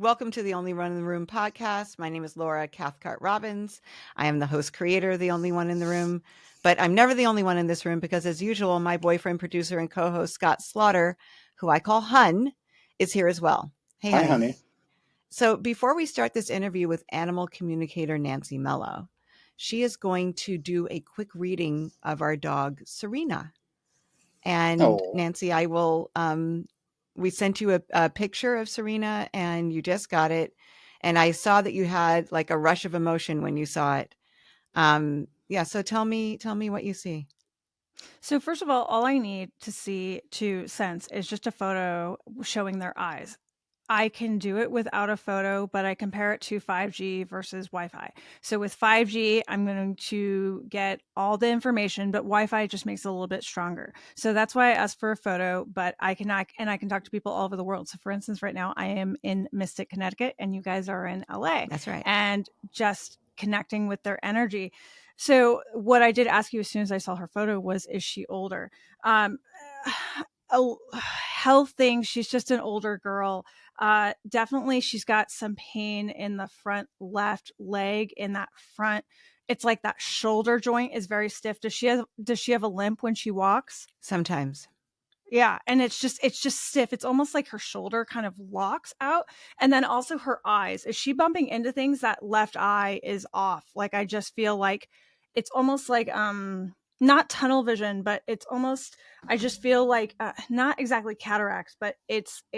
Welcome to the Only One in the Room podcast. My name is Laura Cathcart Robbins. I am the host creator of The Only One in the Room, but I'm never the only one in this room because, as usual, my boyfriend, producer, and co-host Scott Slaughter, who I call Hun, is here as well. Hey, Hi, honey. So before we start this interview with animal communicator Nancy Mello, she is going to do a quick reading of our dog, Serena. And Nancy, I will, we sent you a picture of Serena and you just got it. And I saw that you had like a rush of emotion when you saw it. So tell me what you see. So first of all I need to sense is just a photo showing their eyes. I can do it without a photo, but I compare it to 5G versus Wi-Fi. So with 5G, I'm going to get all the information, but Wi-Fi just makes it a little bit stronger. So that's why I asked for a photo, but I can talk to people all over the world. So for instance, right now I am in Mystic, Connecticut, and you guys are in LA. That's right. And just connecting with their energy. So what I did ask you as soon as I saw her photo was, is she older? Health thing. She's just an older girl. Definitely she's got some pain in the front left leg, in that front. It's like that shoulder joint is very stiff. Does she have a limp when she walks? Sometimes. Yeah. And it's just stiff. It's almost like her shoulder kind of locks out. And then also her eyes. Is she bumping into things? That left eye is off. Like, I just feel like it's almost like, not tunnel vision, but it's almost, I just feel like not exactly cataracts, but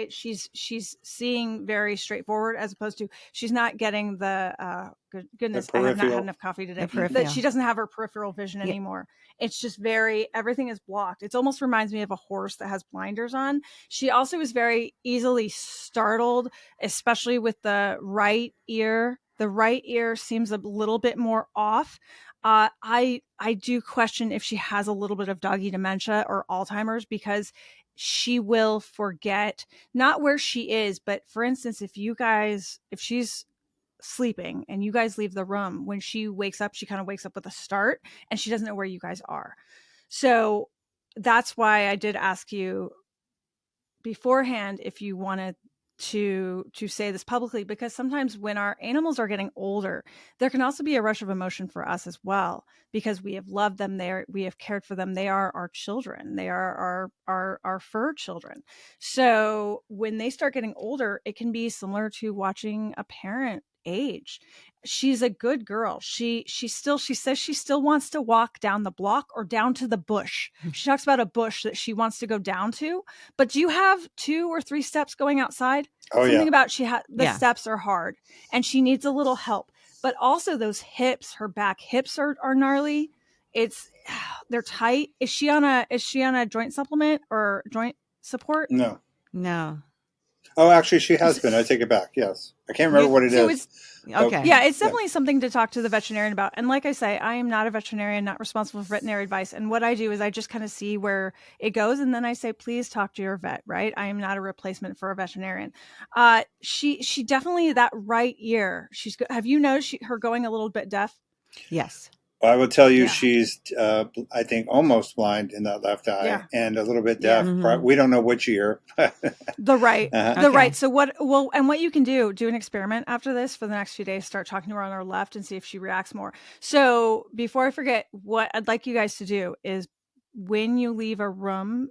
she's seeing very straightforward, as opposed to she's not getting the goodness, I have not had enough coffee today. That she doesn't have her peripheral vision anymore. It's just everything is blocked. It almost reminds me of a horse that has blinders on. She also is very easily startled, especially with the right ear. The right ear seems a little bit more off. I do question if she has a little bit of doggy dementia or Alzheimer's, because she will forget not where she is, but for instance, if she's sleeping and you guys leave the room, when she wakes up, she kind of wakes up with a start and she doesn't know where you guys are. So that's why I did ask you beforehand if you wanted to say this publicly, because sometimes when our animals are getting older, there can also be a rush of emotion for us as well, because we have loved them, we have cared for them, they are our children, they are our fur children. So when they start getting older, it can be similar to watching a parent age. She's a good girl. She says she still wants to walk down the block or down to the bush. She talks about a bush that she wants to go down to. But do you have 2 or 3 steps going outside? Something about the steps are hard and she needs a little help. But also those hips, her back hips are gnarly. They're tight. Is she on a joint supplement or joint support? No. Oh, actually, she has been. I take it back. Yes. I can't remember what it is. Okay. Yeah, it's definitely something to talk to the veterinarian about. And like I say, I am not a veterinarian, not responsible for veterinary advice. And what I do is I just kind of see where it goes. And then I say, please talk to your vet, right? I am not a replacement for a veterinarian. She definitely, that right ear, have you noticed her going a little bit deaf? Yes. Well, I will tell you, she's, I think, almost blind in that left eye and a little bit deaf. We don't know which ear. The right. Right. So what you can do an experiment after this for the next few days, start talking to her on her left and see if she reacts more. So before I forget, what I'd like you guys to do is, when you leave a room,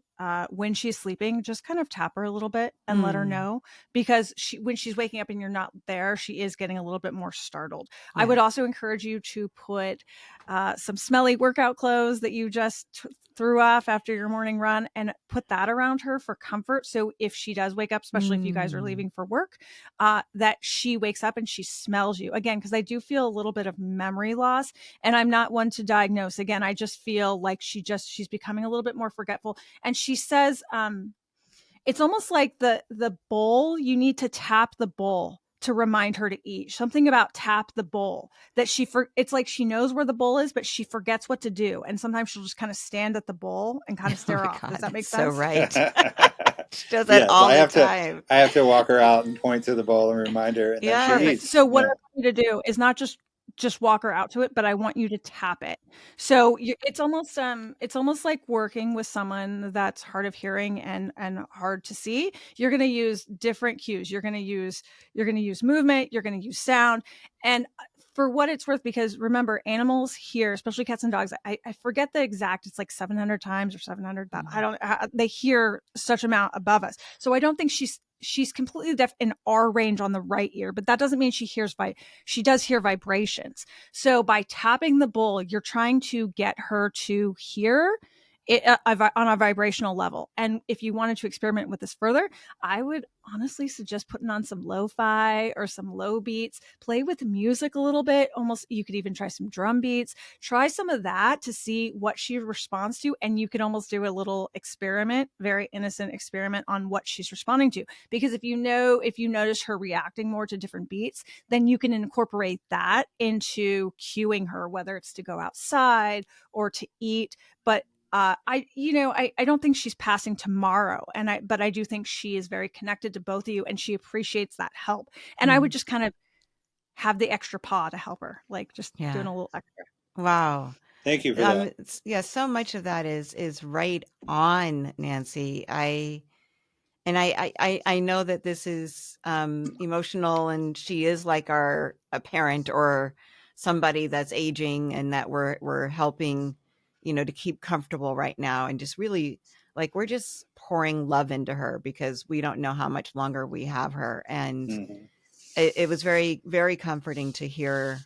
when she's sleeping, just kind of tap her a little bit and let her know, because when she's waking up and you're not there, she is getting a little bit more startled. Yeah. I would also encourage you to put some smelly workout clothes that you just threw off after your morning run and put that around her for comfort. So if she does wake up, especially if you guys are leaving for work, that she wakes up and she smells you again, because I do feel a little bit of memory loss, and I'm not one to diagnose. Again, I just feel like she's becoming a little bit more forgetful. And she says, it's almost like the bowl, you need to tap the bowl to remind her to eat. Something about tap the bowl, that it's like she knows where the bowl is, but she forgets what to do. And sometimes she'll just kind of stand at the bowl and kind of stare off. God, does that make so sense? Right. She does that all the time. I have to walk her out and point to the bowl and remind her, and then she eats. So what I want you to do is not just just walk her out to it, but I want you to tap it. So it's almost like working with someone that's hard of hearing and hard to see. You're going to use different cues. You're going to use movement. You're going to use sound. And for what it's worth, because remember, animals hear, especially cats and dogs. I forget the exact. It's like 700 times or 700. They hear such amount above us. So I don't think she's completely deaf in our range on the right ear, but that doesn't mean she does hear vibrations. So by tapping the bowl, you're trying to get her to hear it on a vibrational level. And if you wanted to experiment with this further, I would honestly suggest putting on some lo-fi or some low beats, play with music a little bit. Almost, you could even try some drum beats, try some of that to see what she responds to. And you could almost do a little experiment, very innocent experiment on what she's responding to. Because if you notice her reacting more to different beats, then you can incorporate that into cueing her, whether it's to go outside or to eat. But I don't think she's passing tomorrow, but I do think she is very connected to both of you, and she appreciates that help. And I would just kind of have the extra paw to help her, like just doing a little extra. Wow. Thank you for that. Yeah, so much of that is right on, Nancy. I know that this is emotional, and she is like a parent or somebody that's aging, and that we're helping, to keep comfortable right now, and just really like we're just pouring love into her because we don't know how much longer we have her. And it was very, very comforting to hear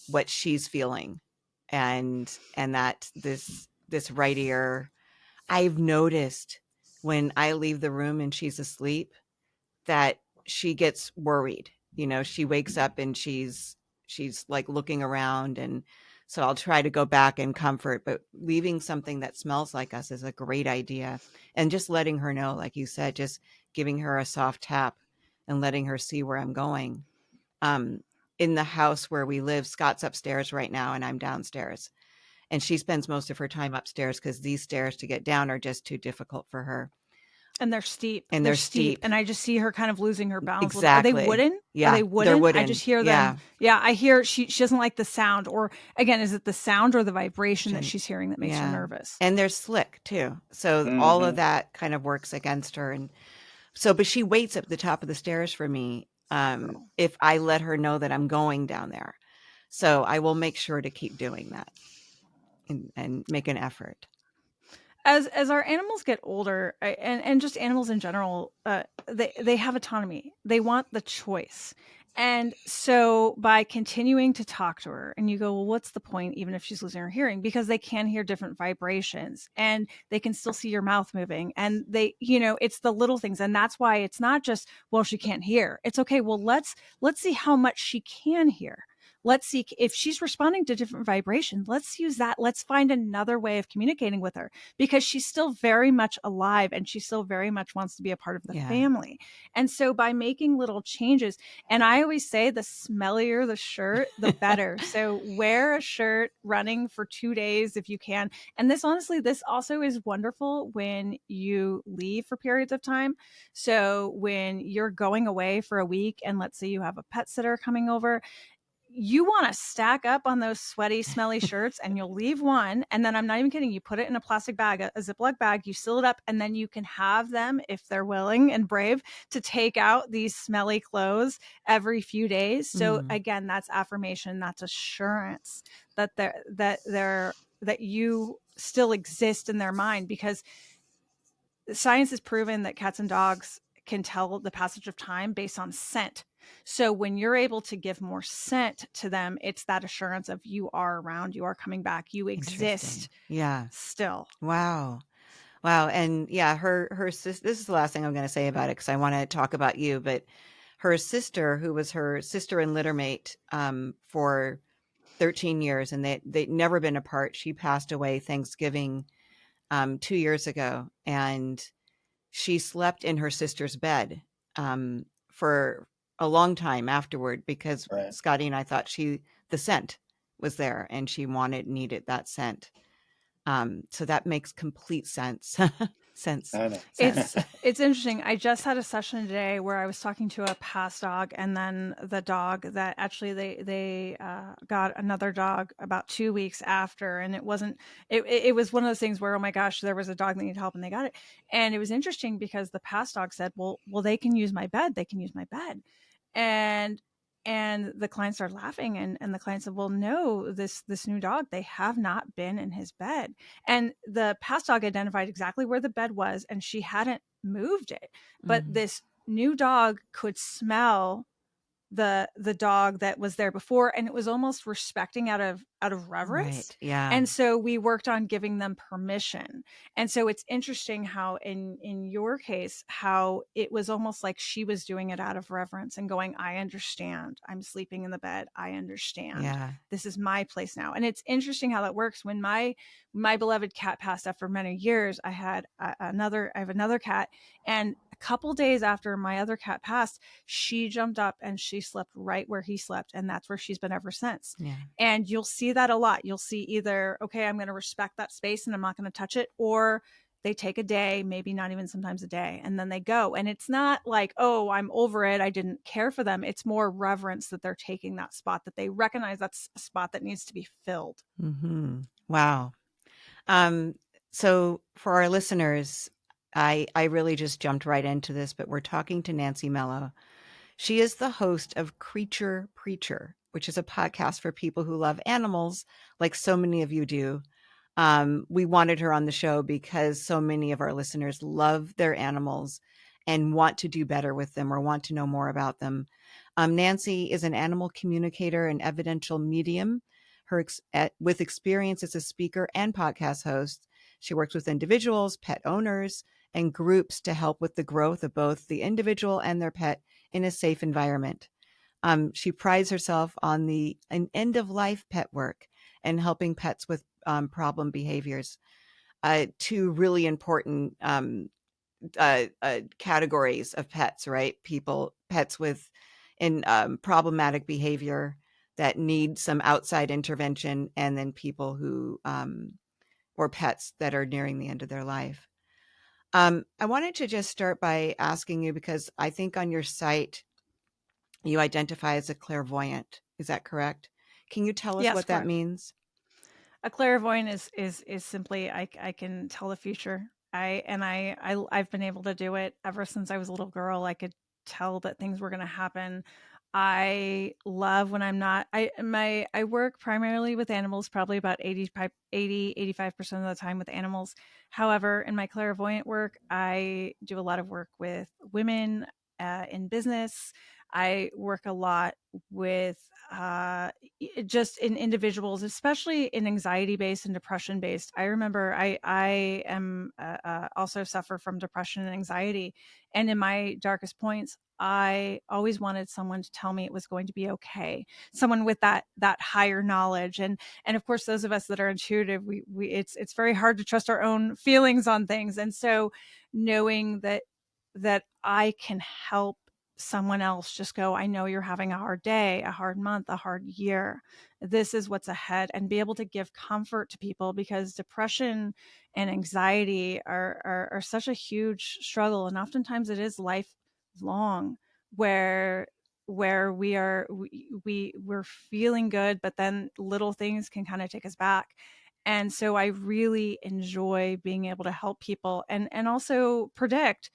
what she's feeling, and that this right ear. I've noticed when I leave the room and she's asleep that she gets worried. She wakes up and she's like looking around, and so I'll try to go back and comfort, but leaving something that smells like us is a great idea. And just letting her know, like you said, just giving her a soft tap and letting her see where I'm going. In the house where we live, Scott's upstairs right now and I'm downstairs. And she spends most of her time upstairs because these stairs to get down are just too difficult for her. And they're steep. And they're steep. And I just see her kind of losing her balance. Exactly. Are they wooden? Yeah. Are they wooden? They're wooden. I just hear them. Yeah. I hear she doesn't like the sound. Or again, is it the sound or the vibration that she's hearing that makes her nervous? And they're slick too. So all of that kind of works against her. And so, but she waits at the top of the stairs for me if I let her know that I'm going down there. So I will make sure to keep doing that and make an effort. As our animals get older, and just animals in general, they have autonomy. They want the choice. And so by continuing to talk to her, and you go, well, what's the point, even if she's losing her hearing? Because they can hear different vibrations, and they can still see your mouth moving, and it's the little things. And that's why it's not just, well, she can't hear. It's okay. Well, let's see how much she can hear. Let's see if she's responding to different vibrations. Let's use that. Let's find another way of communicating with her, because she's still very much alive and she still very much wants to be a part of the family. And so by making little changes, and I always say the smellier the shirt, the better. So wear a shirt running for 2 days if you can. And this also is wonderful when you leave for periods of time. So when you're going away for a week, and let's say you have a pet sitter coming over, you want to stack up on those sweaty, smelly shirts, and you'll leave one. And then I'm not even kidding. You put it in a plastic bag, a Ziploc bag, you seal it up, and then you can have them, if they're willing and brave, to take out these smelly clothes every few days. So again, that's affirmation. That's assurance that you still exist in their mind, because science has proven that cats and dogs can tell the passage of time based on scent. So when you're able to give more scent to them, it's that assurance of you are around, you are coming back, you exist. Yeah. Still. Wow. And yeah, her sister, this is the last thing I'm going to say about it, because I want to talk about you, but her sister, who was her sister and littermate for 13 years, and they'd never been apart. She passed away Thanksgiving 2 years ago, and she slept in her sister's bed for a long time afterward, because Scotty and I thought the scent was there and she needed that scent. So that makes complete sense. sense. I know. It's interesting. I just had a session today where I was talking to a past dog, and then the dog that actually they got another dog about 2 weeks after, and it wasn't. It was one of those things where, oh my gosh, there was a dog that needed help, and they got it. And it was interesting because the past dog said, well, they can use my bed. They can use my bed, and the client started laughing, and the client said, well, no, this new dog, they have not been in his bed. And the past dog identified exactly where the bed was, and she hadn't moved it. But this new dog could smell the dog that was there before, and it was almost respecting out of reverence. Right. Yeah. And so we worked on giving them permission. And so it's interesting how in your case, how it was almost like she was doing it out of reverence and going, I understand, I'm sleeping in the bed, I understand. Yeah. This is my place now. And it's interesting how that works. When my beloved cat passed after many years, I have another cat, and a couple days after my other cat passed, she jumped up and she slept right where he slept, and that's where she's been ever since. Yeah. And you'll see that a lot. You'll see either, okay, I'm going to respect that space and I'm not going to touch it, or they take a day, maybe not even sometimes a day, and then they go. And it's not like, oh, I'm over it, I didn't care for them. It's more reverence that they're taking that spot, that they recognize that's a spot that needs to be filled. Wow. So for our listeners, I really just jumped right into this, but we're talking to Nancy Mello. She is the host of Creature Preacher, which is a podcast for people who love animals, like so many of you do. We wanted her on the show because so many of our listeners love their animals and want to do better with them or want to know more about them. Nancy is an animal communicator and evidential medium. With experience as a speaker and podcast host, she works with individuals, pet owners, and groups to help with the growth of both the individual and their pet in a safe environment. She prides herself on the end-of-life pet work and helping pets with problem behaviors. Two really important categories of pets, right? Pets with problematic behavior that need some outside intervention, and then people who or pets that are nearing the end of their life. I wanted to just start by asking you, because I think on your site you identify as a clairvoyant. Is that correct? Can you tell us what that means? A clairvoyant is simply I can tell the future. I've been able to do it ever since I was a little girl. I could tell that things were going to happen. I love when I'm not, I work primarily with animals, probably about 85% of the time with animals. However, in my clairvoyant work, I do a lot of work with women in business. I work a lot with just in individuals, especially in anxiety based and depression based. I remember I am also suffer from depression and anxiety, and in my darkest points, I always wanted someone to tell me it was going to be okay. Someone with that higher knowledge, and of course, those of us that are intuitive, we it's very hard to trust our own feelings on things, and so knowing that I can help someone else just go, I know you're having a hard day, a hard month, a hard year. This is what's ahead, and be able to give comfort to people, because depression and anxiety are such a huge struggle. And oftentimes it is lifelong, where we're feeling good, but then little things can kind of take us back. And so I really enjoy being able to help people and also predict,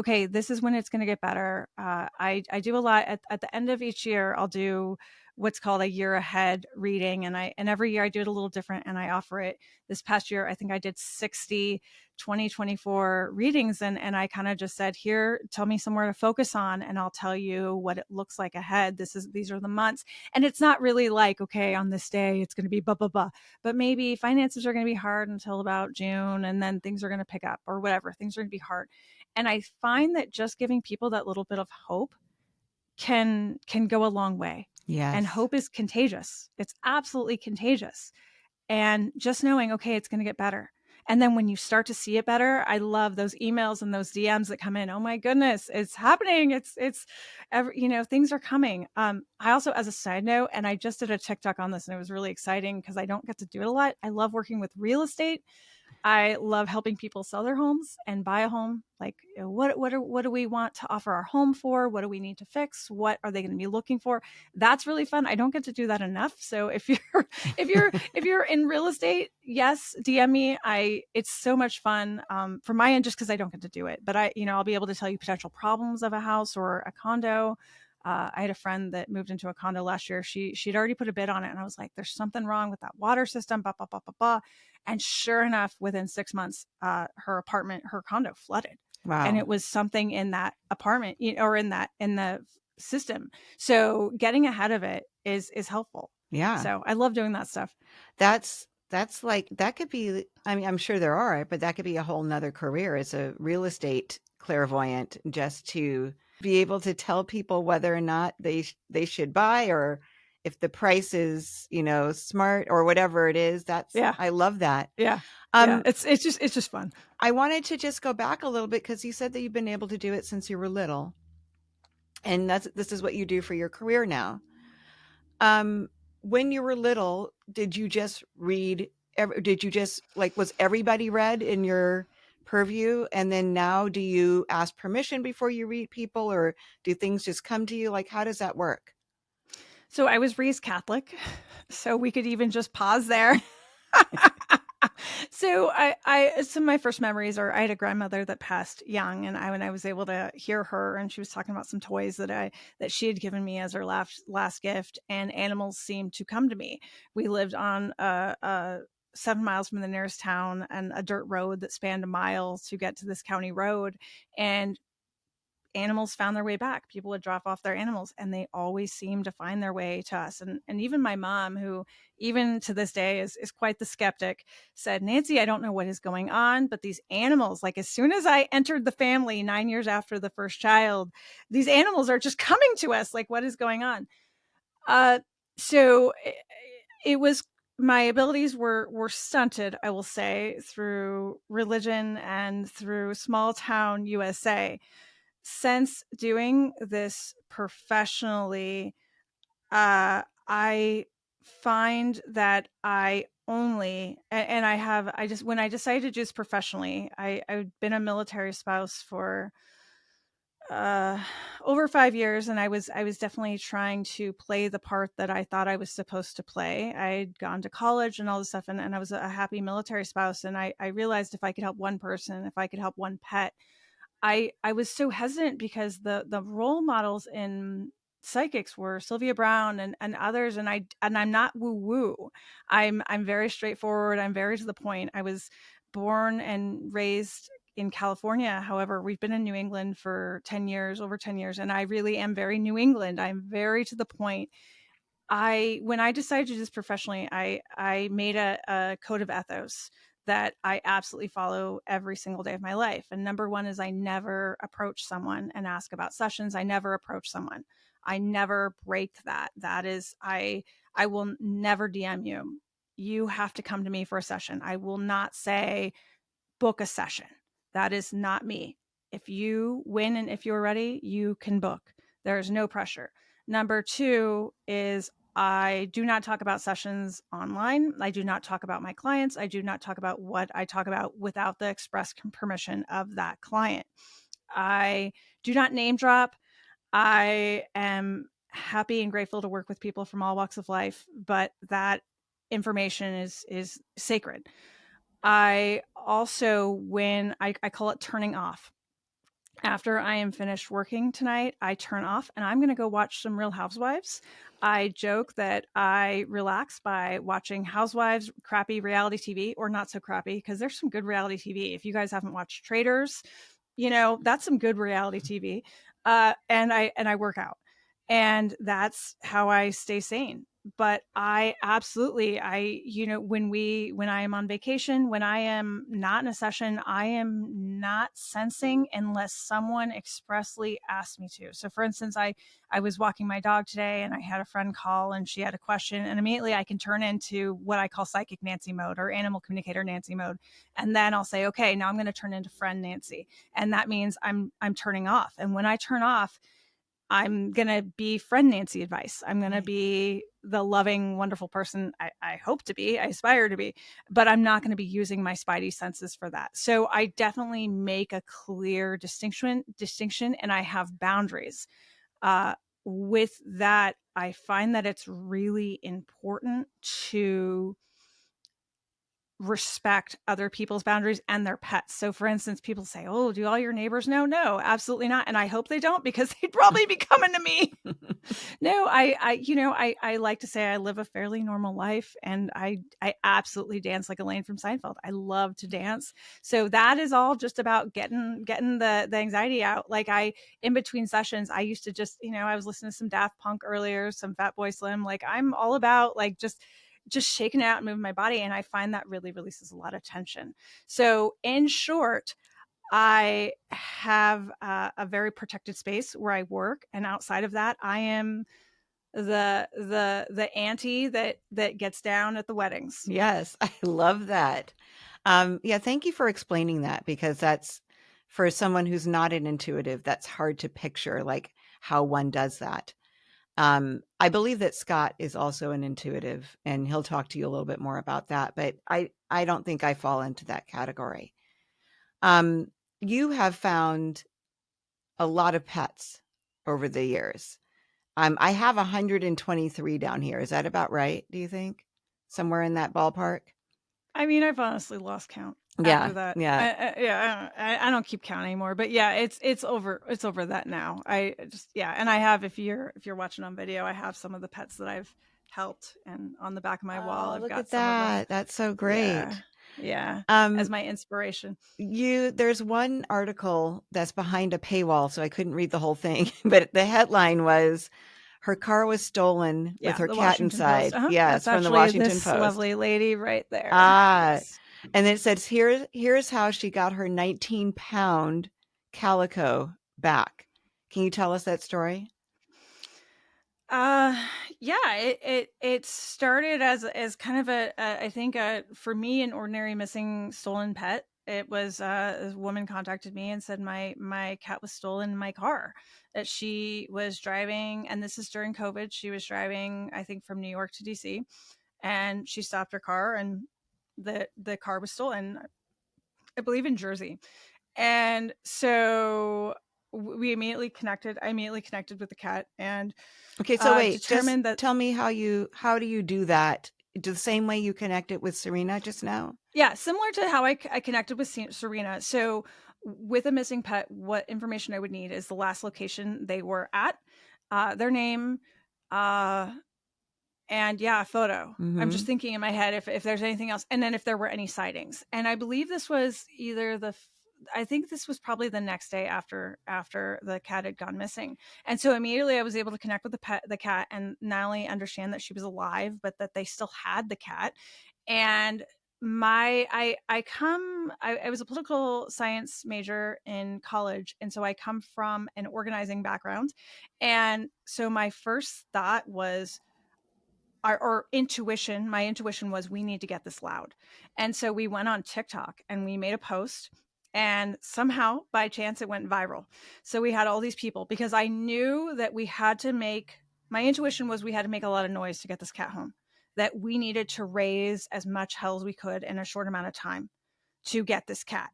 okay, this is when it's going to get better. I do a lot at the end of each year. I'll do what's called a year ahead reading. And every year I do it a little different, and I offer it. This past year, I think I did 60 2024 readings. And I kind of just said, here, tell me somewhere to focus on, and I'll tell you what it looks like ahead. These are the months. And it's not really like, okay, on this day, it's going to be blah, blah, blah, but maybe finances are going to be hard until about June, and then things are going to pick up, or whatever. Things are going to be hard. And I find that just giving people that little bit of hope can go a long way. Yes. And hope is contagious. It's absolutely contagious. And just knowing, okay, it's going to get better. And then when you start to see it better, I love those emails and those DMs that come in. Oh my goodness, it's happening. Things are coming. I also, as a side note, and I just did a TikTok on this, and it was really exciting because I don't get to do it a lot. I love working with real estate. I love helping people sell their homes and buy a home. Like, what do we want to offer our home for? What do we need to fix? What are they going to be looking for? That's really fun. I don't get to do that enough. So if you're in real estate, yes, DM me. It's so much fun from my end, just because I don't get to do it. But I'll be able to tell you potential problems of a house or a condo. I had a friend that moved into a condo last year. She'd already put a bid on it, and I was like, "There's something wrong with that water system." Blah blah blah blah blah. And sure enough, within 6 months, her condo flooded. Wow. And it was something in that apartment, or in the system. So getting ahead of it is helpful. Yeah. So I love doing that stuff. That's like, that could be, I mean, I'm sure there are, but that could be a whole nother career as a real estate clairvoyant, just to be able to tell people whether or not they should buy, or if the price is, smart, or whatever it is. I love that. Yeah. It's just fun. I wanted to just go back a little bit, because you said that you've been able to do it since you were little, and this is what you do for your career now. When you were little, did you just read? Did you just, like, was everybody read in your purview? And then now, do you ask permission before you read people, or do things just come to you? Like, how does that work? So I was raised Catholic, so we could even just pause there. So some of my first memories are, I had a grandmother that passed young, and when I was able to hear her, and she was talking about some toys that she had given me as her last gift, and animals seemed to come to me. We lived on 7 miles from the nearest town, and a dirt road that spanned a mile to get to this county road, and animals found their way back. People would drop off their animals, and they always seemed to find their way to us. And even my mom, who even to this day is quite the skeptic, said, "Nancy, I don't know what is going on, but these animals, like, as soon as I entered the family 9 years after the first child, these animals are just coming to us. Like, what is going on?" So it was, my abilities were stunted, I will say, through religion and through small town USA. Since doing this professionally, I find that I only, and when I decided to do this professionally, I've been a military spouse for over 5 years, and I was definitely trying to play the part that I thought I was supposed to play. I'd gone to college and all this stuff, and I was a happy military spouse, and I realized if I could help one person, if I could help one pet, I was so hesitant, because the role models in psychics were Sylvia Brown and others, and I'm not woo woo. I'm very straightforward. I'm very to the point. I was born and raised in California. However, we've been in New England for 10 years, over 10 years, and I really am very New England. I'm very to the point. When I decided to do this professionally, I made a code of ethos that I absolutely follow every single day of my life. And number one is, I never approach someone and ask about sessions. I never approach someone. I never break that. That is, I will never DM you. You have to come to me for a session. I will not say, book a session. That is not me. If you win and if you're ready, you can book. There's no pressure. Number two is, I do not talk about sessions online. I do not talk about my clients. I do not talk about what I talk about without the express permission of that client. I do not name drop. I am happy and grateful to work with people from all walks of life, but that information is sacred. I also, when I call it turning off. After I am finished working tonight, I turn off, and I'm going to go watch some Real Housewives. I joke that I relax by watching Housewives, crappy reality TV, or not so crappy, because there's some good reality TV. If you guys haven't watched Traders, that's some good reality TV. And I work out, and that's how I stay sane. But I absolutely, when I am on vacation, when I am not in a session, I am not sensing unless someone expressly asks me to. So for instance, I was walking my dog today, and I had a friend call, and she had a question, and immediately I can turn into what I call psychic Nancy mode, or animal communicator Nancy mode. And then I'll say, okay, now I'm going to turn into friend Nancy. And that means I'm turning off. And when I turn off, I'm going to be friend Nancy advice. I'm going to be the loving, wonderful person I hope to be, I aspire to be, but I'm not going to be using my spidey senses for that. So I definitely make a clear distinction, and I have boundaries. With that, I find that it's really important to respect other people's boundaries and their pets. So for instance, people say, "Oh, do all your neighbors know?" No, absolutely not. And I hope they don't, because they'd probably be coming to me. No, I like to say I live a fairly normal life, and I absolutely dance like Elaine from Seinfeld. I love to dance. So that is all just about getting the anxiety out. Like, in between sessions, I used to just, I was listening to some Daft Punk earlier, some Fatboy Slim. Like, I'm all about like just shaking it out and moving my body. And I find that really releases a lot of tension. So in short, I have a very protected space where I work. And outside of that, I am the auntie that gets down at the weddings. Yes, I love that. Yeah, thank you for explaining that, because that's, for someone who's not an intuitive, that's hard to picture, like how one does that. I believe that Scott is also an intuitive, and he'll talk to you a little bit more about that, but I don't think I fall into that category. You have found a lot of pets over the years. I have 123 down here. Is that about right, do you think? Somewhere in that ballpark? I mean, I've honestly lost count after that. I don't keep count anymore, but yeah, it's over that now. I just, and I have, if you're watching on video, I have some of the pets that I've helped, and on the back of my wall, I've got some of them. That's so great. Yeah. As my inspiration. There's one article that's behind a paywall, so I couldn't read the whole thing, but the headline was, "Her car was stolen with her cat Washington inside." Post. Yes, that's from the Washington this Post. Lovely lady right there. Yes. And it says, here's how she got her 19-pound calico back. Can you tell us that story? It started as kind of I think for me, an ordinary missing, stolen pet. It was a woman contacted me and said my cat was stolen in my car, that she was driving, and this is during COVID. She was driving, I think, from New York to DC, and she stopped her car, and the car was stolen, I believe in Jersey. And so we immediately connected. I immediately connected with the cat, and okay. So wait, determined that. Tell me how do you do that? Do the same way you connected with Serena just now? Yeah, similar to how I connected with Serena. So with a missing pet, what information I would need is the last location they were at, their name, and a photo. Mm-hmm. I'm just thinking in my head if there's anything else, and then if there were any sightings. And I believe this was either I think this was probably the next day after the cat had gone missing. And so immediately I was able to connect with the cat, and not only understand that she was alive, but that they still had the cat. And I was a political science major in college, and so I come from an organizing background. And so my first thought was, our intuition, my intuition was, we need to get this loud. And so we went on TikTok and we made a post, and somehow by chance it went viral. So we had all these people, because I knew that my intuition was we had to make a lot of noise to get this cat home, that we needed to raise as much hell as we could in a short amount of time to get this cat.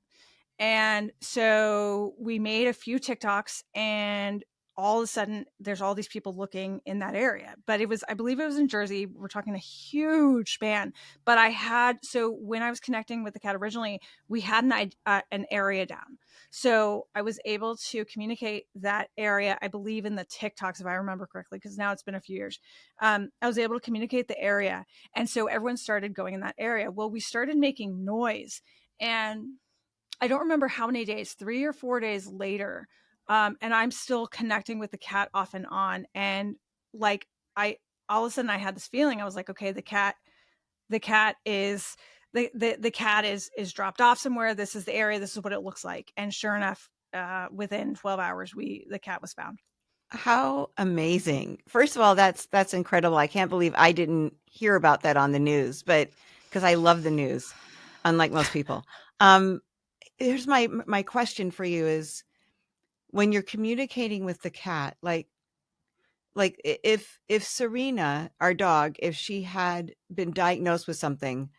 And so we made a few TikToks, and all of a sudden there's all these people looking in that area. But I believe it was in Jersey. We're talking a huge span. But so when I was connecting with the cat originally, we had an area down. So I was able to communicate that area, I believe in the TikToks, if I remember correctly, because now it's been a few years. I was able to communicate the area. And so everyone started going in that area. Well, we started making noise, and I don't remember how many days, 3 or 4 days later, and I'm still connecting with the cat off and on. And like, all of a sudden I had this feeling. I was like, okay, the cat is the cat is dropped off somewhere. This is the area. This is what it looks like. And sure enough, within 12 hours, the cat was found. How amazing. First of all, that's incredible. I can't believe I didn't hear about that on the news, but because I love the news, unlike most people. Here's my question for you is, when you're communicating with the cat, like, like if Serena, our dog, if she had been diagnosed with something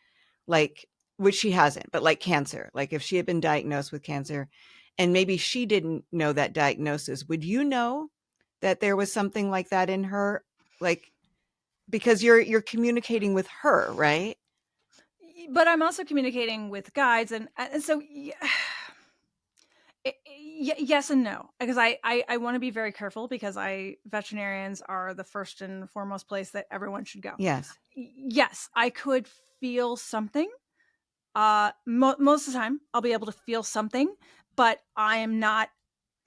like, which she hasn't, but like cancer, like if she had been diagnosed with cancer and maybe she didn't know that diagnosis, would you know that there was something like that in her? Like, because you're communicating with her, right? But I'm also communicating with guides, and so yes and no, because I want to be very careful, because veterinarians are the first and foremost place that everyone should go. Yes. Yes, I could feel something. Most of the time, I'll be able to feel something, but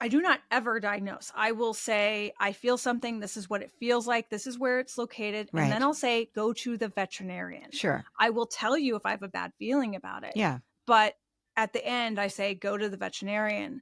I do not ever diagnose. I will say, I feel something. This is what it feels like. This is where it's located. Right. And then I'll say, go to the veterinarian. Sure. I will tell you if I have a bad feeling about it. Yeah. But at the end, I say, go to the veterinarian.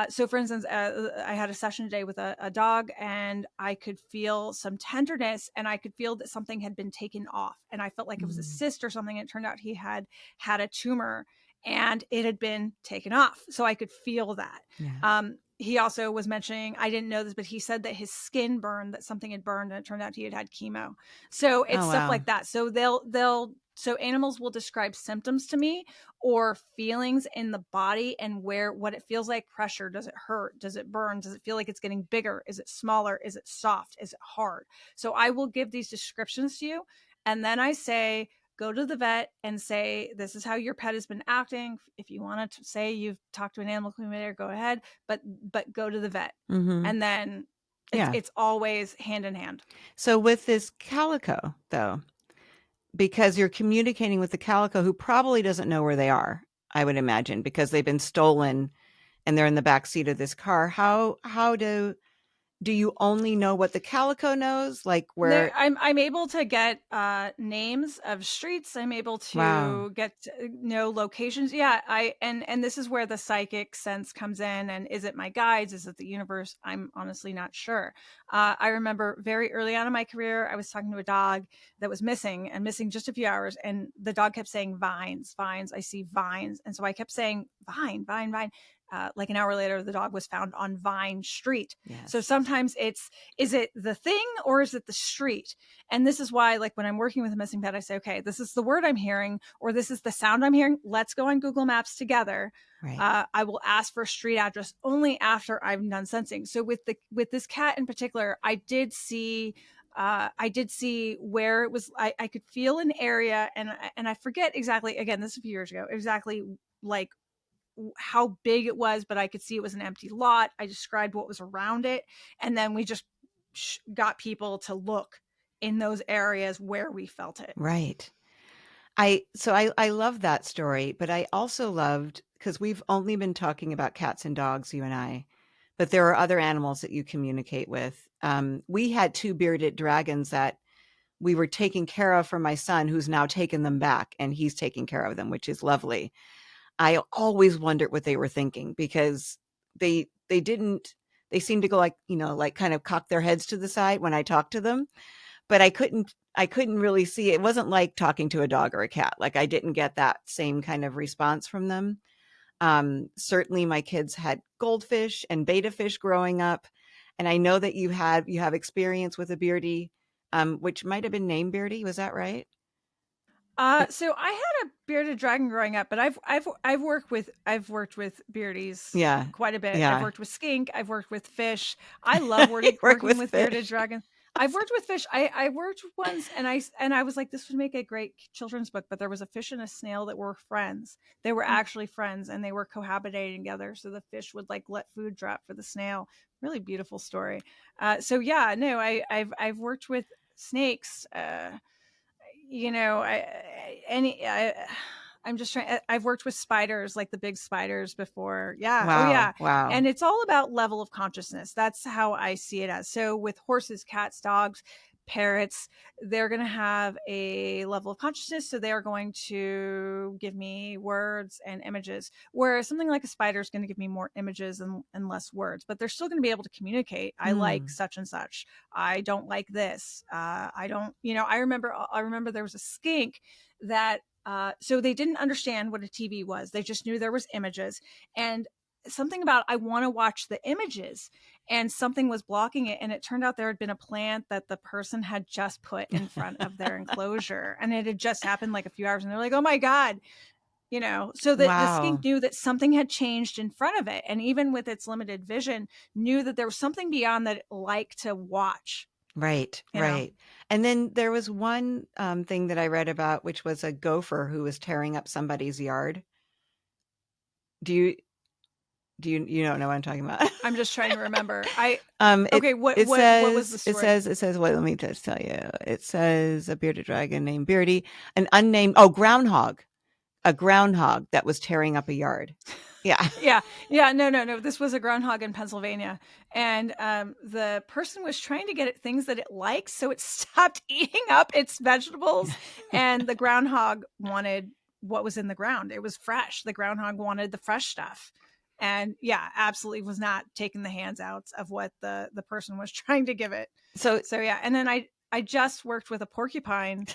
So for instance, I had a session today with a dog, and I could feel some tenderness, and I could feel that something had been taken off, and I felt like it was a cyst or something. It turned out he had a tumor, and it had been taken off. So I could feel that. Yeah. He also was mentioning, I didn't know this, but he said that his skin burned, that something had burned, and it turned out he had chemo. So it's stuff like that. So so animals will describe symptoms to me, or feelings in the body, and what it feels like. Pressure. Does it hurt? Does it burn? Does it feel like it's getting bigger? Is it smaller? Is it soft? Is it hard? So I will give these descriptions to you. And then I say, go to the vet and say, this is how your pet has been acting. If you want to say you've talked to an animal communicator, go ahead, but go to the vet. Mm-hmm. And then it's always hand in hand. So with this calico, though, because you're communicating with the calico, who probably doesn't know where they are, I would imagine, because they've been stolen and they're in the back seat of this car. How do you only know what the calico knows? Like where I'm able to get names of streets. I'm able to get know locations. Yeah, and this is where the psychic sense comes in. And is it my guides? Is it the universe? I'm honestly not sure. I remember very early on in my career, I was talking to a dog that was missing just a few hours, and the dog kept saying vines, vines. I see vines, and so I kept saying vine, vine, vine. Like an hour later, the dog was found on Vine Street. Yes. So sometimes is it the thing or is it the street? And this is why, like when I'm working with a missing pet, I say, okay, this is the word I'm hearing, or this is the sound I'm hearing. Let's go on Google Maps together. Right. I will ask for a street address only after I've done sensing. So with this cat in particular, I did see where it was. I could feel an area, and I forget exactly. Again, this is a few years ago. Exactly like how big it was, but I could see it was an empty lot. I described what was around it, and then we just got people to look in those areas where we felt it. Right. I love that story, but I also loved, because we've only been talking about cats and dogs, you and I, but there are other animals that you communicate with. We had 2 bearded dragons that we were taking care of for my son, who's now taken them back, and he's taking care of them, which is lovely. I always wondered what they were thinking, because they seemed to go like, like kind of cock their heads to the side when I talked to them, but I couldn't really see. It wasn't like talking to a dog or a cat. Like I didn't get that same kind of response from them. Certainly my kids had goldfish and betta fish growing up. And I know that you have experience with a beardy, which might have been named Beardy. Was that right? So I had a bearded dragon growing up, but I've worked with beardies quite a bit. Yeah. I've worked with skink. I've worked with fish. I love working with bearded dragons. I've worked with fish. I worked once, and I was like, this would make a great children's book. But there was a fish and a snail that were friends. They were actually friends, and they were cohabitating together. So the fish would like let food drop for the snail. Really beautiful story. So yeah, no, I've worked with snakes. I'm just trying. I've worked with spiders, like the big spiders before. Yeah. Wow, oh yeah. Wow. And it's all about level of consciousness. That's how I see it as. So with horses, cats, dogs, parrots, they're going to have a level of consciousness. So they are going to give me words and images, whereas something like a spider is going to give me more images and less words, but they're still going to be able to communicate. I like such and such. I don't like this. I don't, I remember there was a skink that, so they didn't understand what a TV was. They just knew there was images. And something about, I want to watch the images, and something was blocking it. And it turned out there had been a plant that the person had just put in front of their enclosure, and it had just happened like a few hours, and they're like, oh my God, so that the skink knew that something had changed in front of it. And even with its limited vision, knew that there was something beyond that it liked to watch. Right. And then there was one thing that I read about, which was a gopher who was tearing up somebody's yard. Do you don't know what I'm talking about? I'm just trying to remember. What was the story? It says, well, let me just tell you. It says a bearded dragon named Beardy, an unnamed, groundhog. A groundhog that was tearing up a yard. Yeah. No. This was a groundhog in Pennsylvania. And the person was trying to get it things that it likes. So it stopped eating up its vegetables. And the groundhog wanted what was in the ground. It was fresh. The groundhog wanted the fresh stuff. And absolutely was not taking the hands out of what the person was trying to give it. So yeah. And then I just worked with a porcupine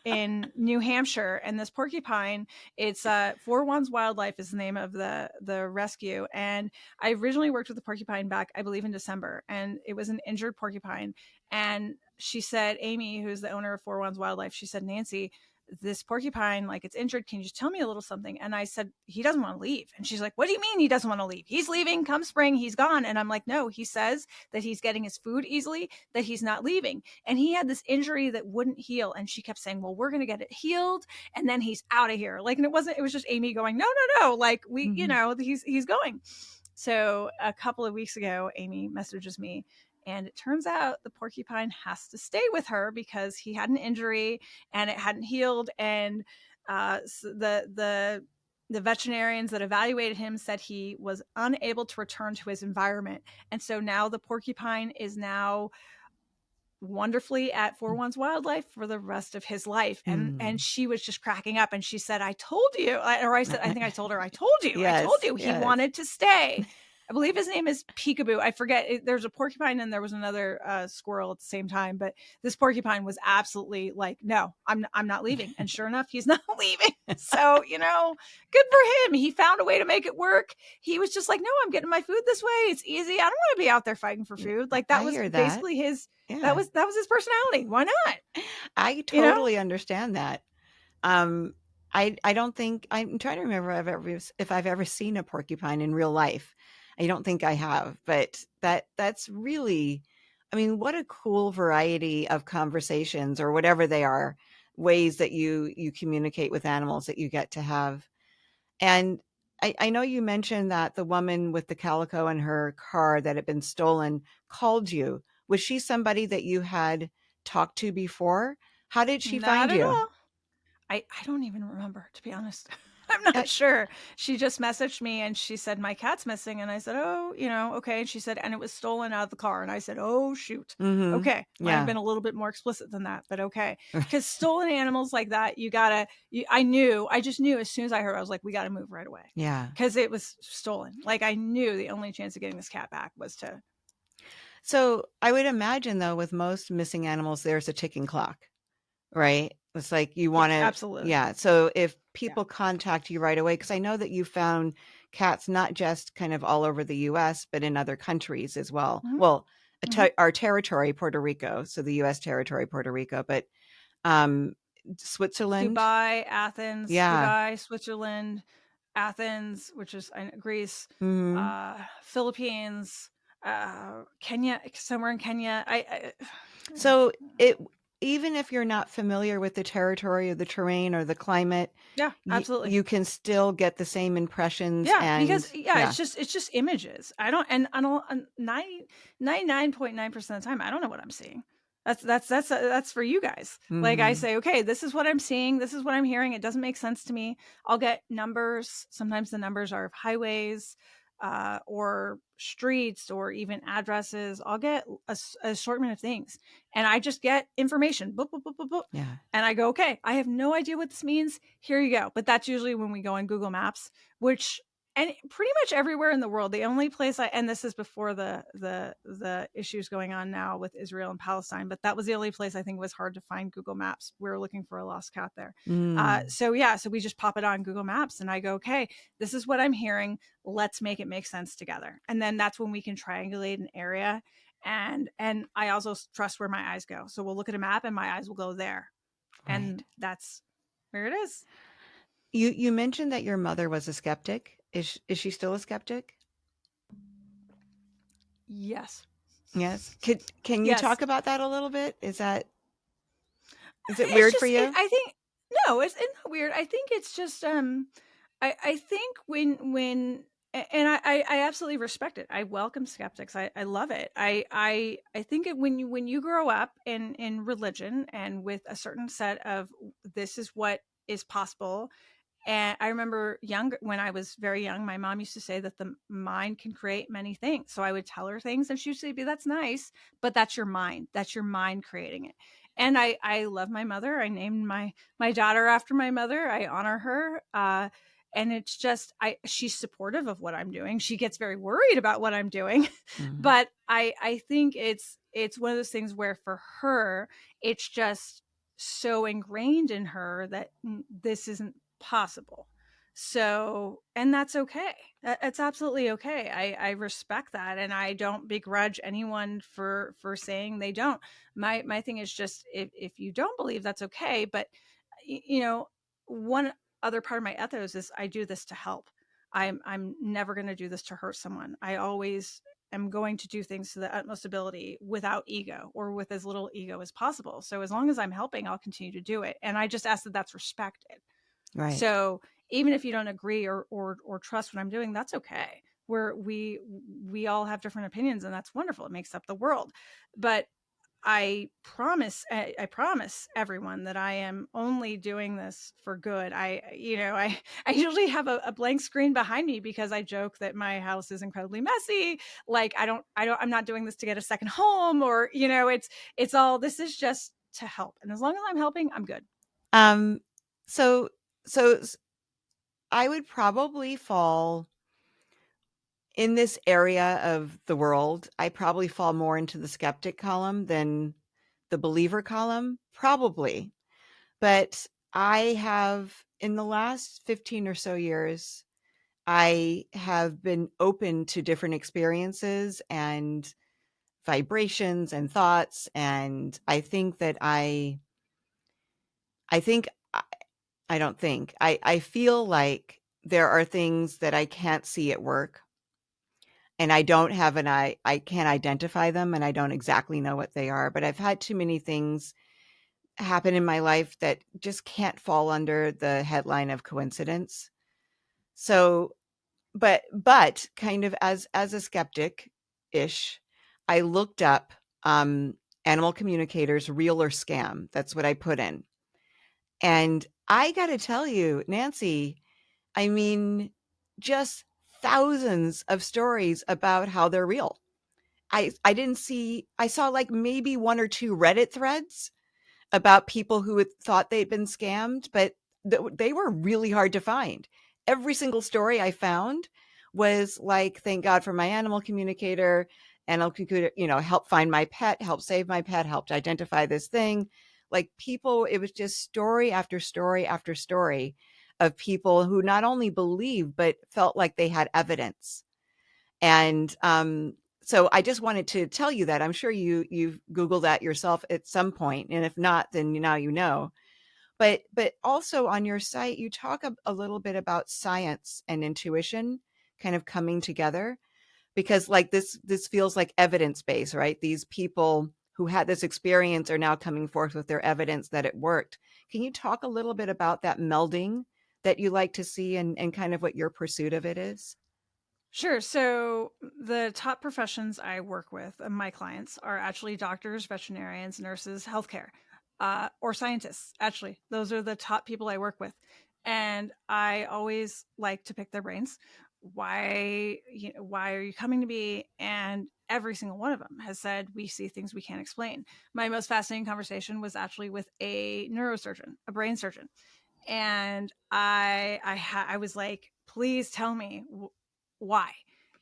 in New Hampshire, and this porcupine, it's For One's Wildlife is the name of the rescue. And I originally worked with the porcupine back, I believe, in December, and it was an injured porcupine. And she said, Amy, who's the owner of For One's Wildlife, she said, Nancy, this porcupine, like, it's injured. Can you just tell me a little something? And I said, he doesn't want to leave. And she's like, what do you mean he doesn't want to leave? He's leaving. Come spring, he's gone. And I'm like, no, he says that he's getting his food easily, that he's not leaving. And he had this injury that wouldn't heal. And she kept saying, well, we're going to get it healed, and then he's out of here. Like, and it was just Amy going, no. Like, we, he's going. So a couple of weeks ago, Amy messages me, and it turns out the porcupine has to stay with her because he had an injury and it hadn't healed. And so the veterinarians that evaluated him said he was unable to return to his environment. And so now the porcupine is now wonderfully at For One's Wildlife for the rest of his life. And she was just cracking up, and she said, I told you, or I said, I think I told her, I told you, he wanted to stay. I believe his name is Peekaboo. I forget. There's a porcupine and there was another squirrel at the same time, but this porcupine was absolutely like, no, I'm not leaving. And sure enough, he's not leaving. So, good for him. He found a way to make it work. He was just like, no, I'm getting my food this way. It's easy. I don't want to be out there fighting for food. Like, that was basically his, that was his personality. Why not? I totally understand that. I don't think, I'm trying to remember if I've ever seen a porcupine in real life. I don't think I have, but that's really, I mean, what a cool variety of conversations, or whatever they are, ways that you communicate with animals that you get to have. And I know you mentioned that the woman with the calico in her car that had been stolen called you. Was she somebody that you had talked to before? How did she find you? All. I don't even remember, to be honest. I'm not sure. She just messaged me and she said, my cat's missing. And I said, oh, okay. And she said, and it was stolen out of the car. And I said, oh, shoot. Mm-hmm. Okay. Might have been a little bit more explicit than that, but okay. Because stolen animals like that, I just knew as soon as I heard, I was like, we got to move right away. Yeah. Because it was stolen. Like, I knew the only chance of getting this cat back was to. So I would imagine, though, with most missing animals, there's a ticking clock, right? It's like you want to, absolutely. Yeah. So if people contact you right away, because I know that you found cats not just kind of all over the U.S., but in other countries as well. Mm-hmm. Well, our territory, Puerto Rico, so the U.S. territory, Puerto Rico, but Switzerland, Dubai, Athens, Dubai, Switzerland, Athens, which is Greece, Philippines, Kenya, somewhere in Kenya. So even if you're not familiar with the territory or the terrain or the climate, absolutely, you can still get the same impressions. Because it's just images. I don't 99.9% of the time, I don't know what I'm seeing. That's for you guys. Mm-hmm. Like, I say, okay, this is what I'm seeing. This is what I'm hearing. It doesn't make sense to me. I'll get numbers. Sometimes the numbers are of highways, or streets, or even addresses. I'll get a assortment of things, and I just get information. Boop, boop, boop, boop, boop. Yeah. And I go, okay, I have no idea what this means. Here you go. But that's usually when we go on Google Maps, which and pretty much everywhere in the world. The only place and this is before the issues going on now with Israel and Palestine, but that was the only place I think was hard to find Google Maps. We were looking for a lost cat there. So we just pop it on Google Maps and I go, okay, this is what I'm hearing. Let's make it make sense together. And then that's when we can triangulate an area. And I also trust where my eyes go. So we'll look at a map and my eyes will go there. Right. And that's where it is. You mentioned that your mother was a skeptic. Is she still a skeptic? Yes. Yes. Can you talk about that a little bit? Is it weird for you? I think no, it's not weird. I think it's just I think when and I absolutely respect it. I welcome skeptics. I love it. I think when you grow up in religion and with a certain set of this is what is possible. And I remember when I was very young, my mom used to say that the mind can create many things. So I would tell her things and she would say, that's nice, but that's your mind. That's your mind creating it. And I love my mother. I named my daughter after my mother. I honor her. And it's just, she's supportive of what I'm doing. She gets very worried about what I'm doing, mm-hmm. But I think it's one of those things where for her, it's just so ingrained in her that this isn't possible. So, and that's okay. It's absolutely okay. I respect that. And I don't begrudge anyone for saying they don't. My thing is just, if you don't believe, that's okay. But, one other part of my ethos is I do this to help. I'm never going to do this to hurt someone. I always am going to do things to the utmost ability without ego or with as little ego as possible. So as long as I'm helping, I'll continue to do it. And I just ask that that's respected. Right. So even if you don't agree or trust what I'm doing, that's okay. We all have different opinions and that's wonderful. It makes up the world. But I promise everyone that I am only doing this for good. I usually have a blank screen behind me because I joke that my house is incredibly messy. Like I'm not doing this to get a second home or, it's all, this is just to help. And as long as I'm helping, I'm good. So I would probably fall in this area of the world. I probably fall more into the skeptic column than the believer column, probably. But I have, in the last 15 or so years, I have been open to different experiences and vibrations and thoughts. And I think that I feel like there are things that I can't see at work and I don't have I can't identify them and I don't exactly know what they are, but I've had too many things happen in my life that just can't fall under the headline of coincidence. So, but kind of as a skeptic-ish, I looked up animal communicators, real or scam. That's what I put in. And I got to tell you, Nancy, I mean, just thousands of stories about how they're real. I saw like maybe one or two Reddit threads about people who had thought they'd been scammed, but they were really hard to find. Every single story I found was like, thank God for my animal communicator, help find my pet, help save my pet, helped identify this thing. Like people, it was just story after story after story of people who not only believed, but felt like they had evidence. And so I just wanted to tell you that. I'm sure you've Googled that yourself at some point. And if not, then now you know. But also on your site, you talk a little bit about science and intuition kind of coming together. Because like this feels like evidence-based, right? These people who had this experience are now coming forth with their evidence that it worked. Can you talk a little bit about that melding that you like to see and kind of what your pursuit of it is? Sure. So the top professions I work with, my clients, are actually doctors, veterinarians, nurses, healthcare, or scientists. Actually, those are the top people I work with. And I always like to pick their brains. Why are you coming to me? And every single one of them has said, we see things we can't explain. My most fascinating conversation was actually with a neurosurgeon, a brain surgeon. And I was like, please tell me why.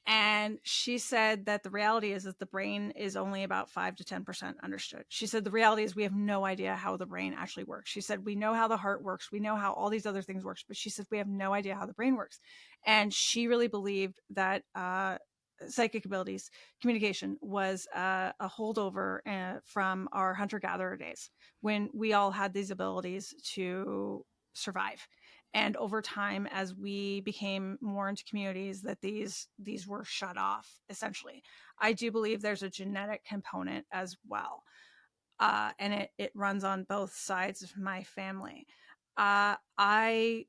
And she said that the reality is that the brain is only about 5 to 10% understood. She said the reality is we have no idea how the brain actually works. She said we know how the heart works, we know how all these other things works, but she said we have no idea how the brain works. And she really believed that psychic abilities, communication, was a holdover from our hunter-gatherer days, when we all had these abilities to survive. And over time, as we became more into communities, that these were shut off, essentially. I do believe there's a genetic component as well, and it runs on both sides of my family. I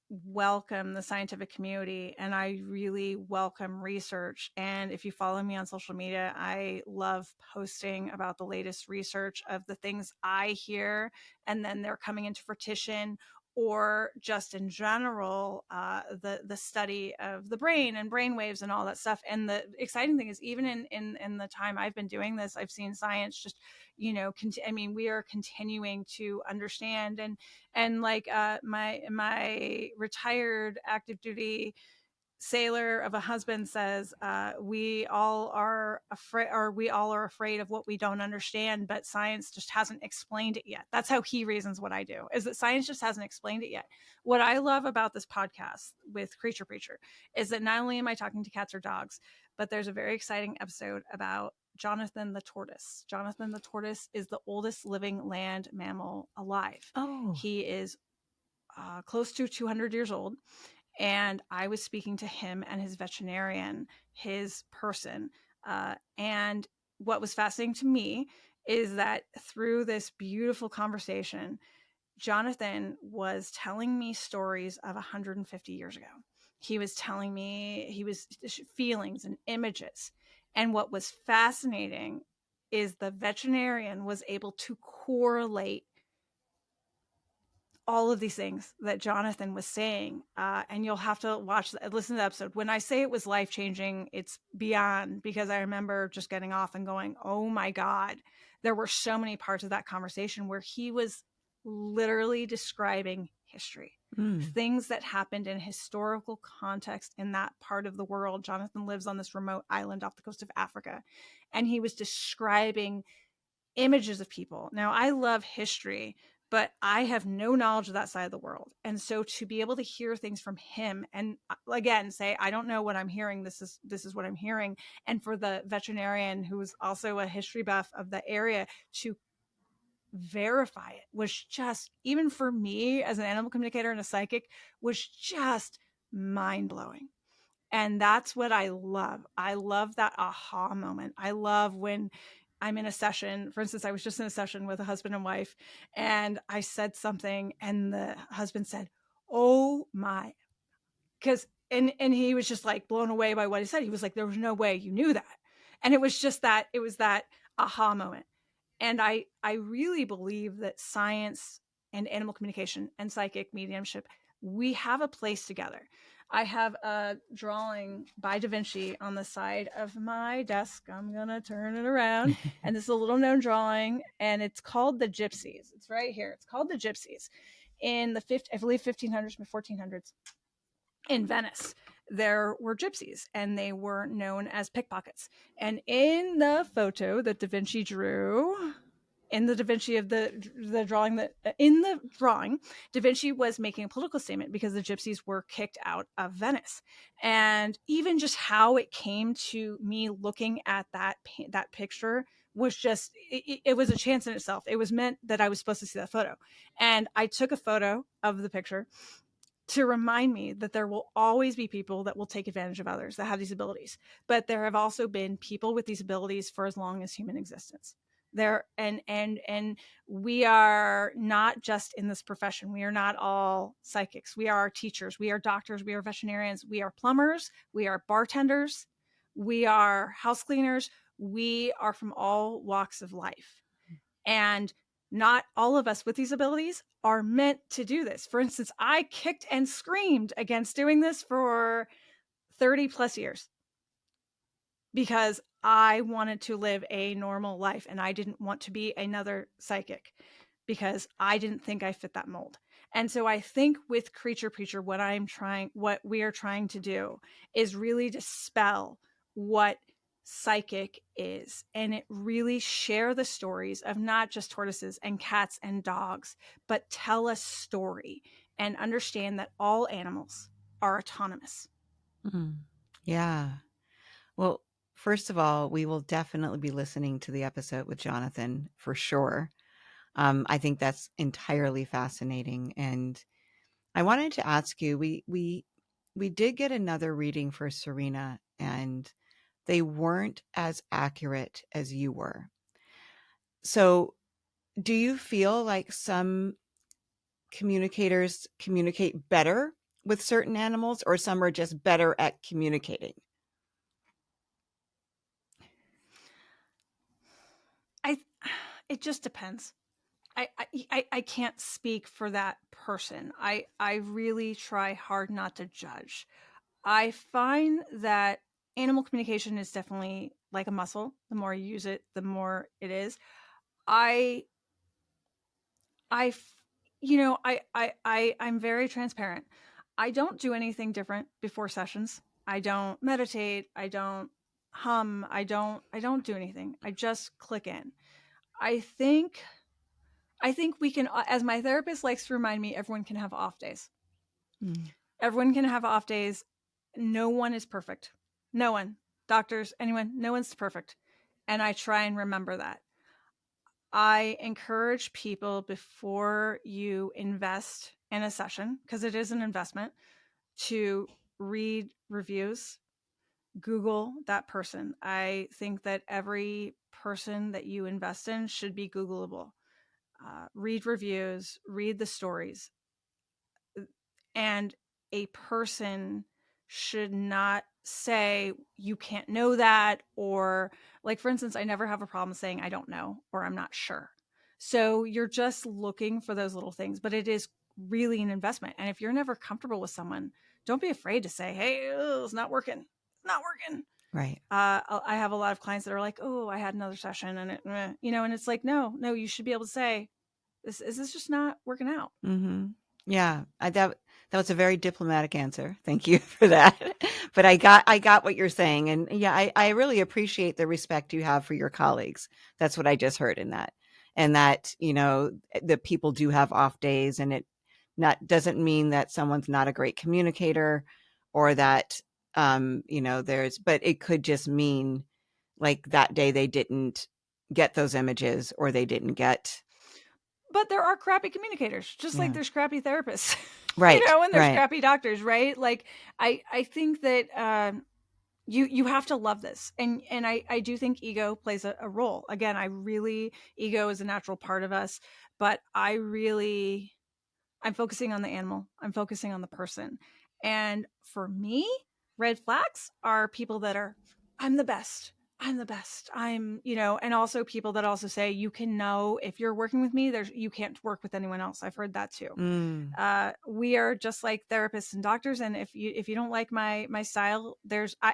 welcome the scientific community, and I really welcome research. And if you follow me on social media, I love posting about the latest research of the things I hear, and then they're coming into fruition, or just in general, the study of the brain and brain waves and all that stuff. And the exciting thing is, even in the time I've been doing this, I've seen science just, we are continuing to understand. And like my retired active duty sailor of a husband says, we all are afraid of what we don't understand, but science just hasn't explained it yet. That's how he reasons what I do, is that science just hasn't explained it yet. What I love about this podcast with Creature Preacher is that not only am I talking to cats or dogs, but there's a very exciting episode about Jonathan the tortoise. Jonathan the tortoise is the oldest living land mammal alive. Oh. He is close to 200 years old. And I was speaking to him and his veterinarian, his person. And what was fascinating to me is that through this beautiful conversation, Jonathan was telling me stories of 150 years ago. He was telling me feelings and images. And what was fascinating is the veterinarian was able to correlate all of these things that Jonathan was saying. And you'll have to listen to the episode. When I say it was life-changing, it's beyond, because I remember just getting off and going, oh my God, there were so many parts of that conversation where he was literally describing history, things that happened in historical context in that part of the world. Jonathan lives on this remote island off the coast of Africa, and he was describing images of people. Now, I love history, but I have no knowledge of that side of the world. And so to be able to hear things from him, and again, say, I don't know what I'm hearing, this is what I'm hearing. And for the veterinarian, who was also a history buff of the area, to verify it, was just, even for me as an animal communicator and a psychic, was just mind-blowing. And that's what I love. I love that aha moment. I love when I'm in a session. For instance, I was just in a session with a husband and wife, and I said something, and the husband said, oh my, and he was just like blown away by what he said. He was like, there was no way you knew that. And it was that aha moment. And I really believe that science and animal communication and psychic mediumship, we have a place together. I have a drawing by Da Vinci on the side of my desk. I'm going to turn it around. And this is a little known drawing, and it's called The Gypsies. It's right here. It's called The Gypsies. In the 1500s, 1400s, in Venice, there were gypsies, and they were known as pickpockets. And in the photo that Da Vinci drew, in the Da Vinci of the drawing, that in the drawing, Da Vinci was making a political statement because the gypsies were kicked out of Venice. And even just how it came to me looking at that picture was just, it was a chance in itself. It was meant that I was supposed to see that photo. And I took a photo of the picture to remind me that there will always be people that will take advantage of others that have these abilities. But there have also been people with these abilities for as long as human existence. And we are not just in this profession. We are not all psychics. We are teachers. We are doctors. We are veterinarians. We are plumbers. We are bartenders. We are house cleaners. We are from all walks of life. And not all of us with these abilities are meant to do this. For instance, I kicked and screamed against doing this for 30 plus years because I wanted to live a normal life, and I didn't want to be another psychic because I didn't think I fit that mold. And so I think with Creature Preacher, what we are trying to do is really dispel what psychic is, and it really share the stories of not just tortoises and cats and dogs, but tell a story and understand that all animals are autonomous. Yeah. Well, first of all, we will definitely be listening to the episode with Jonathan for sure. I think that's entirely fascinating. And I wanted to ask you, we did get another reading for Serena, and they weren't as accurate as you were. So do you feel like some communicators communicate better with certain animals, or some are just better at communicating? It just depends. I can't speak for that person. I really try hard not to judge. I find that animal communication is definitely like a muscle. The more you use it, the more it is. I'm very transparent. I don't do anything different before sessions. I don't meditate. I don't hum. I don't do anything. I just click in. I think we can, as my therapist likes to remind me, everyone can have off days. Everyone can have off days. No one is perfect. No one. Doctors, anyone, no one's perfect. And I try and remember that. I encourage people, before you invest in a session, because it is an investment, to read reviews, Google that person. I think that every person that you invest in should be Googleable. Read reviews, read the stories. And a person should not say, you can't know that, or, like, for instance, I never have a problem saying I don't know or I'm not sure. So you're just looking for those little things, but it is really an investment. And if you're never comfortable with someone, don't be afraid to say, hey, it's not working. It's not working. Right. I have a lot of clients that are like, oh, I had another session and and it's like, no, you should be able to say, this is just not working out. Mm-hmm. Yeah, that was a very diplomatic answer. Thank you for that. But I got what you're saying, and yeah, I really appreciate the respect you have for your colleagues. That's what I just heard in that, and that that people do have off days, and it doesn't mean that someone's not a great communicator, or that but it could just mean like that day they didn't get those images, or they didn't get. But there are crappy communicators, just like there's crappy therapists, right? And there's crappy doctors, right? Like I think that you have to love this, and I do think ego plays a role. Again, ego is a natural part of us, but I'm focusing on the animal. I'm focusing on the person, and for me, red flags are people that are, I'm the best. I'm, and also people that also say, you can know if you're working with me, you can't work with anyone else. I've heard that too. We are just like therapists and doctors. And if you don't like my style,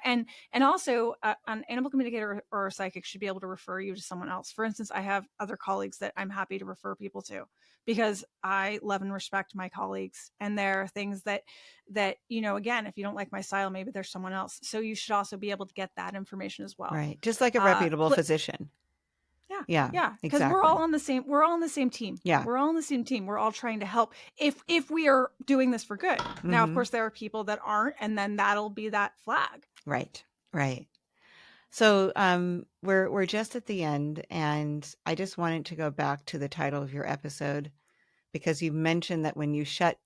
and also an animal communicator or a psychic should be able to refer you to someone else. For instance, I have other colleagues that I'm happy to refer people to, because I love and respect my colleagues. And there are things that, again, if you don't like my style, maybe there's someone else. So you should also be able to get that information as well. Right. Just like a reputable physician. Yeah. Because exactly. we're all on the same team. Yeah. We're all on the same team. We're all trying to help if we are doing this for good. Mm-hmm. Now, of course, there are people that aren't, and then that'll be that flag. Right. So we're just at the end, and I just wanted to go back to the title of your episode, because you mentioned that when you shut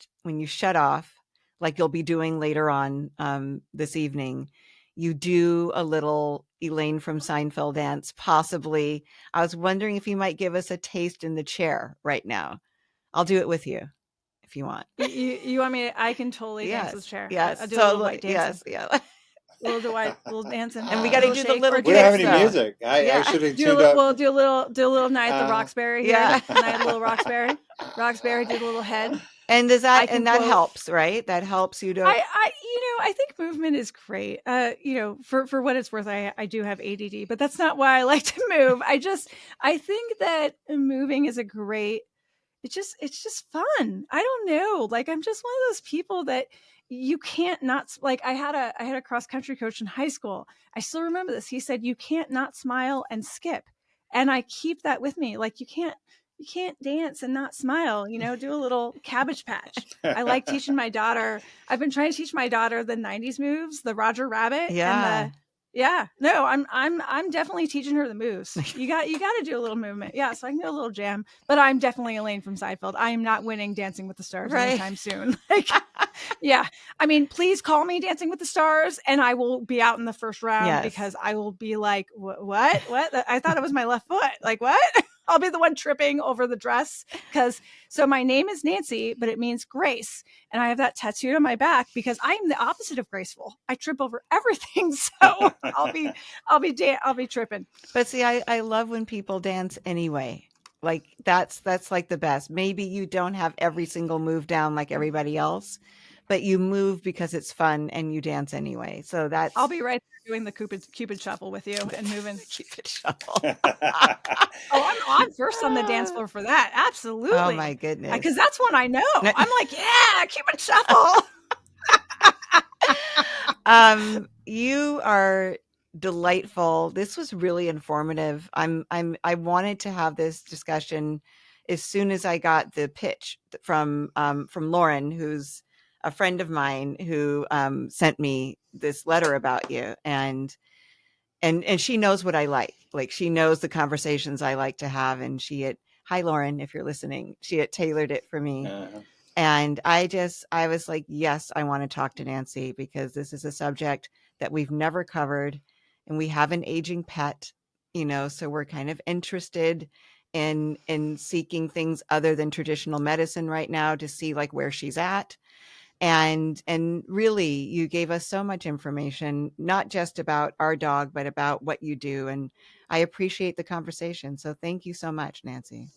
off, like you'll be doing later on this evening, you do a little Elaine from Seinfeld dance, possibly. I was wondering if you might give us a taste in the chair right now. I'll do it with you if you want. You want me? I can totally dance with the chair. Yes. I'll do a little white dancing. Yes. Yeah. Little dancing. And we got to do the little. We don't have any music. I should have tuned up. We'll do a little night at the Roxbury. Yeah. Night at the little Roxbury. Roxbury did a little head. And does that that helps, right? That helps you to. I think movement is great. For what it's worth, I do have ADD, but that's not why I like to move. I think that moving is a great it's just fun. I don't know. Like, I'm just one of those people that you can't not, like, I had a cross country coach in high school. I still remember this. He said, you can't not smile and skip. And I keep that with me. Like, you can't dance and not smile, do a little Cabbage Patch. I like teaching my daughter. I've been trying to teach my daughter the 90s moves, the Roger Rabbit and no, I'm definitely teaching her the moves. You got to do a little movement. Yeah. So I can do a little jam, but I'm definitely Elaine from Seinfeld. I am not winning Dancing with the Stars anytime soon. Like, yeah. I mean, please call me Dancing with the Stars and I will be out in the first round because I will be like, what? I thought it was my left foot. Like, what? I'll be the one tripping over the dress so my name is Nancy, but it means grace. And I have that tattooed on my back because I'm the opposite of graceful. I trip over everything. So I'll be tripping. But see, I love when people dance anyway. Like that's like the best. Maybe you don't have every single move down like everybody else, but you move because it's fun and you dance anyway. So I'll be right there doing the Cupid shuffle with you and moving. Cupid shuffle. I'm first on the dance floor for that. Absolutely. Oh my goodness. Because that's one I know. I'm like, yeah, Cupid shuffle. You are delightful. This was really informative. I wanted to have this discussion as soon as I got the pitch from Lauren, who's a friend of mine who sent me this letter about you, and she knows what I like. Like, she knows the conversations I like to have, and hi Lauren, if you're listening, she had tailored it for me. And I was like, yes, I want to talk to Nancy because this is a subject that we've never covered, and we have an aging pet, so we're kind of interested in seeking things other than traditional medicine right now to see like where she's at. And really, you gave us so much information, not just about our dog, but about what you do. And I appreciate the conversation. So thank you so much, Nancy.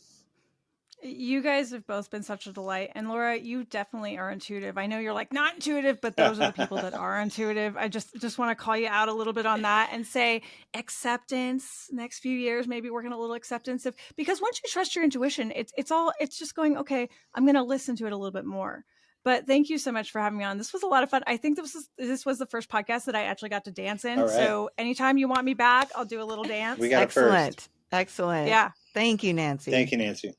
You guys have both been such a delight. And Laura, you definitely are intuitive. I know you're like not intuitive, but those are the people that are intuitive. I just want to call you out a little bit on that and say acceptance. Next few years, maybe working a little acceptance because once you trust your intuition, it's just going, okay, I'm going to listen to it a little bit more. But thank you so much for having me on. This was a lot of fun. I think this was the first podcast that I actually got to dance in. Right. So anytime you want me back, I'll do a little dance. We got Excellent. it first. Excellent. Yeah. Thank you, Nancy. Thank you, Nancy.